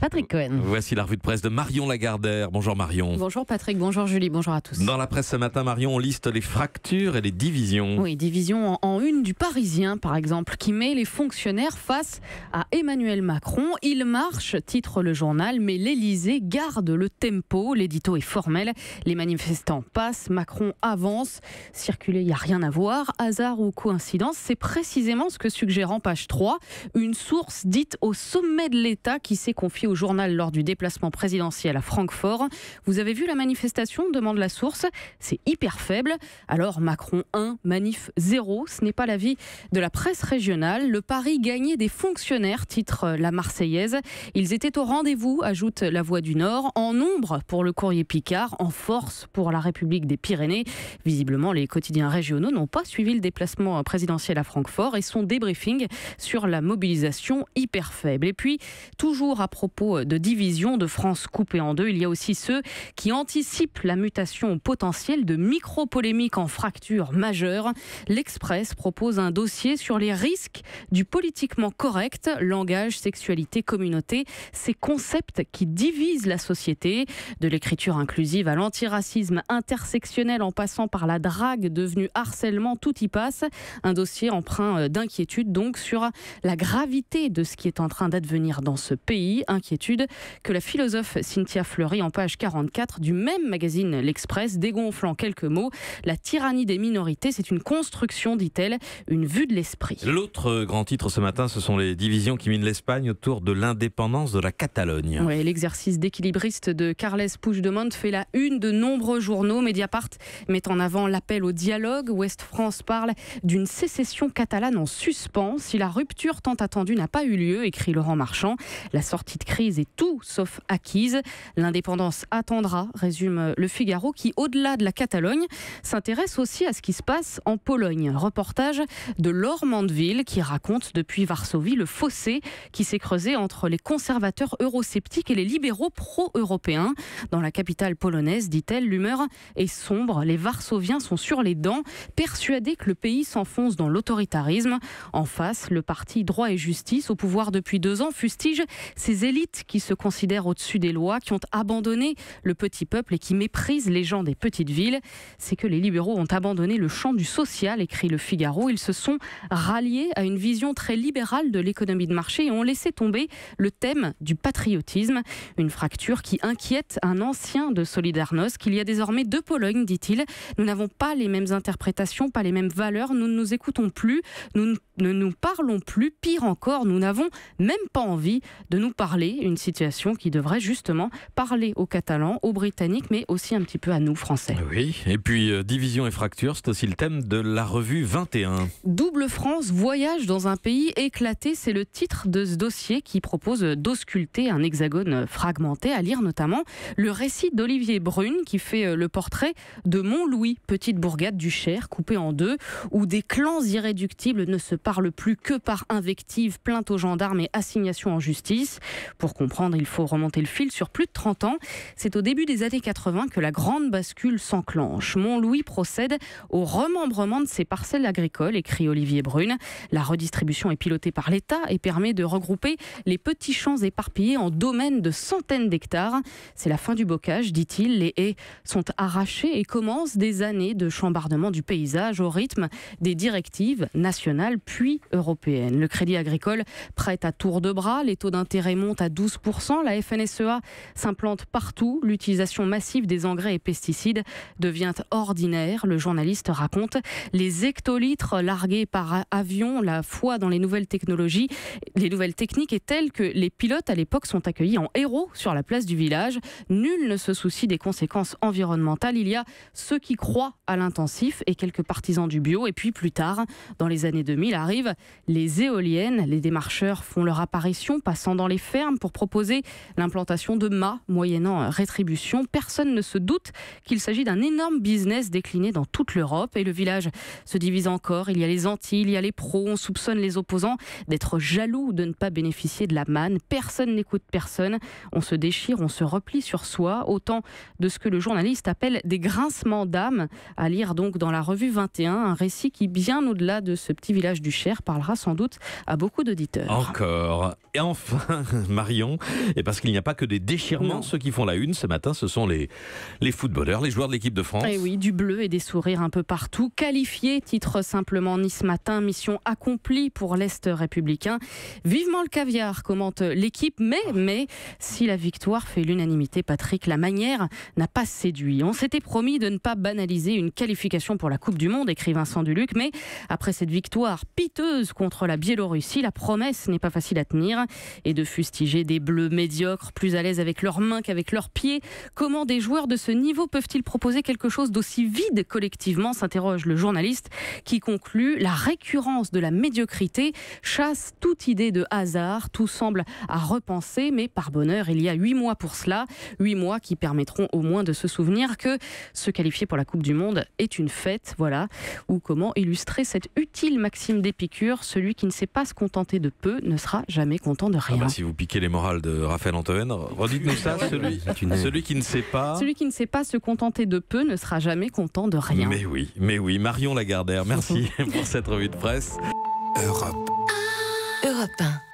Patrick Cohen. Voici la revue de presse de Marion Lagardère. Bonjour Marion. Bonjour Patrick, bonjour Julie, bonjour à tous. Dans la presse ce matin, Marion, on liste les fractures et les divisions. Oui, division en une du Parisien par exemple, qui met les fonctionnaires face à Emmanuel Macron. Il marche, titre le journal, mais l'Élysée garde le tempo. L'édito est formel, les manifestants passent, Macron avance. Circuler, il n'y a rien à voir. Hasard ou coïncidence, c'est précisément ce que suggère en page 3 une source dite au sommet de l'État qui s'est confiée au journal lors du déplacement présidentiel à Francfort. Vous avez vu la manifestation, demande la source. C'est hyper faible. Alors Macron 1, manif 0. Ce n'est pas l'avis de la presse régionale. Le pari gagnait des fonctionnaires, titre la Marseillaise. Ils étaient au rendez-vous, ajoute la Voix du Nord. En nombre pour le Courrier Picard, en force pour la République des Pyrénées. Visiblement, les quotidiens régionaux n'ont pas suivi le déplacement présidentiel à Francfort et son débriefing sur la mobilisation hyper faible. Et puis, toujours à propos de division, de France coupée en deux, il y a aussi ceux qui anticipent la mutation potentielle de micro-polémiques en fracture majeure. L'Express propose un dossier sur les risques du politiquement correct, langage, sexualité, communauté, ces concepts qui divisent la société, de l'écriture inclusive à l'antiracisme intersectionnel en passant par la drague devenue harcèlement, tout y passe. Un dossier empreint d'inquiétude donc sur la gravité de ce qui est en train d'advenir dans ce pays. Inquiétude que la philosophe Cynthia Fleury en page 44 du même magazine L'Express dégonfle en quelques mots. La tyrannie des minorités, c'est une construction, dit-elle, une vue de l'esprit. L'autre grand titre ce matin, ce sont les divisions qui minent l'Espagne autour de l'indépendance de la Catalogne. Oui, l'exercice d'équilibriste de Carles Puigdemont fait la une de nombreux journaux. Mediapart met en avant l'appel au dialogue. Ouest France parle d'une sécession catalane en suspens. Si la rupture tant attendue n'a pas eu lieu, écrit Laurent Marchand, la sortie de crise est tout sauf acquise. L'indépendance attendra, résume Le Figaro, qui, au-delà de la Catalogne, s'intéresse aussi à ce qui se passe en Pologne. Reportage de Laure Mandeville qui raconte depuis Varsovie le fossé qui s'est creusé entre les conservateurs eurosceptiques et les libéraux pro-européens. Dans la capitale polonaise, dit-elle, l'humeur est sombre. Les Varsoviens sont sur les dents, persuadés que le pays s'enfonce dans l'autoritarisme. En face, le parti Droit et Justice, au pouvoir depuis 2 ans, fustige ces élites qui se considèrent au-dessus des lois, qui ont abandonné le petit peuple et qui méprisent les gens des petites villes. C'est que les libéraux ont abandonné le champ du social, écrit Le Figaro. Ils se sont ralliés à une vision très libérale de l'économie de marché et ont laissé tomber le thème du patriotisme. Une fracture qui inquiète un ancien de Solidarnosc. Il y a désormais 2 Polognes, dit-il. Nous n'avons pas les mêmes interprétations, pas les mêmes valeurs. Nous ne nous écoutons plus. Nous ne nous parlons plus. Pire encore, nous n'avons même pas envie de nous parler. Une situation qui devrait justement parler aux Catalans, aux Britanniques, mais aussi un petit peu à nous, Français. Oui, et puis division et fracture, c'est aussi le thème de la revue 21. Double France voyage dans un pays éclaté, c'est le titre de ce dossier qui propose d'ausculter un hexagone fragmenté, à lire notamment le récit d'Olivier Brune qui fait le portrait de Montlouis, petite bourgade du Cher, coupée en deux, où des clans irréductibles ne se parlent plus que par invectives, plaintes aux gendarmes et assignations en justice. Pour comprendre, il faut remonter le fil sur plus de 30 ans. C'est au début des années 80 que la grande bascule s'enclenche. Montlouis procède au remembrement de ses parcelles agricoles, écrit Olivier Brune. La redistribution est pilotée par l'État et permet de regrouper les petits champs éparpillés en domaines de centaines d'hectares. C'est la fin du bocage, dit-il. Les haies sont arrachées et commencent des années de chambardement du paysage au rythme des directives nationales puis européennes. Le Crédit Agricole prête à tour de bras. Les taux d'intérêt montent à 12%. La FNSEA s'implante partout. L'utilisation massive des engrais et pesticides devient ordinaire. Le journaliste raconte les hectolitres largués par avion. La foi dans les nouvelles technologies, les nouvelles techniques est telle que les pilotes à l'époque sont accueillis en héros sur la place du village. Nul ne se soucie des conséquences environnementales. Il y a ceux qui croient à l'intensif et quelques partisans du bio. Et puis plus tard, dans les années 2000, arrivent les éoliennes. Les démarcheurs font leur apparition, passant dans les fermes pour proposer l'implantation de mâts moyennant rétribution. Personne ne se doute qu'il s'agit d'un énorme business décliné dans toute l'Europe. Et le village se divise encore. Il y a les anti, il y a les pros. On soupçonne les opposants d'être jaloux de ne pas bénéficier de la manne. Personne n'écoute personne. On se déchire, on se replie sur soi. Autant de ce que le journaliste appelle des grincements d'âme. À lire donc dans la revue 21, un récit qui, bien au-delà de ce petit village du Cher parlera sans doute à beaucoup d'auditeurs. Encore. Et enfin, Marion, et parce qu'il n'y a pas que des déchirements, ceux qui font la une ce matin, ce sont les footballeurs, les joueurs de l'équipe de France. Et oui, du bleu et des sourires un peu partout. Qualifié, titre simplement Nice Matin, mission accomplie pour l'Est républicain. Vivement le caviar, commente l'équipe, mais si la victoire fait l'unanimité, Patrick, la manière n'a pas séduit. On s'était promis de ne pas banaliser une qualification pour la Coupe du Monde, écrit Vincent Duluc, mais après cette victoire piteuse contre la Biélorussie, la promesse n'est pas facile à tenir. Et de fustiger des bleus médiocres, plus à l'aise avec leurs mains qu'avec leurs pieds. Comment des joueurs de ce niveau peuvent-ils proposer quelque chose d'aussi vide collectivement, s'interroge le journaliste qui conclut: la récurrence de la médiocrité chasse toute idée de hasard. Tout semble à repenser, mais par bonheur, il y a 8 mois pour cela. 8 mois qui permettront au moins de se souvenir que se qualifier pour la Coupe du Monde est une fête. Voilà. Ou comment illustrer cette utile maxime d'Épicure: celui qui ne sait pas se contenter de peu ne sera jamais content de rien. Si vous piquez les morales de Raphaël Antoine, redites-nous ça, celui qui ne sait pas... Celui qui ne sait pas se contenter de peu ne sera jamais content de rien. Mais oui, Marion Lagardère, merci pour cette revue de presse. Europe 1.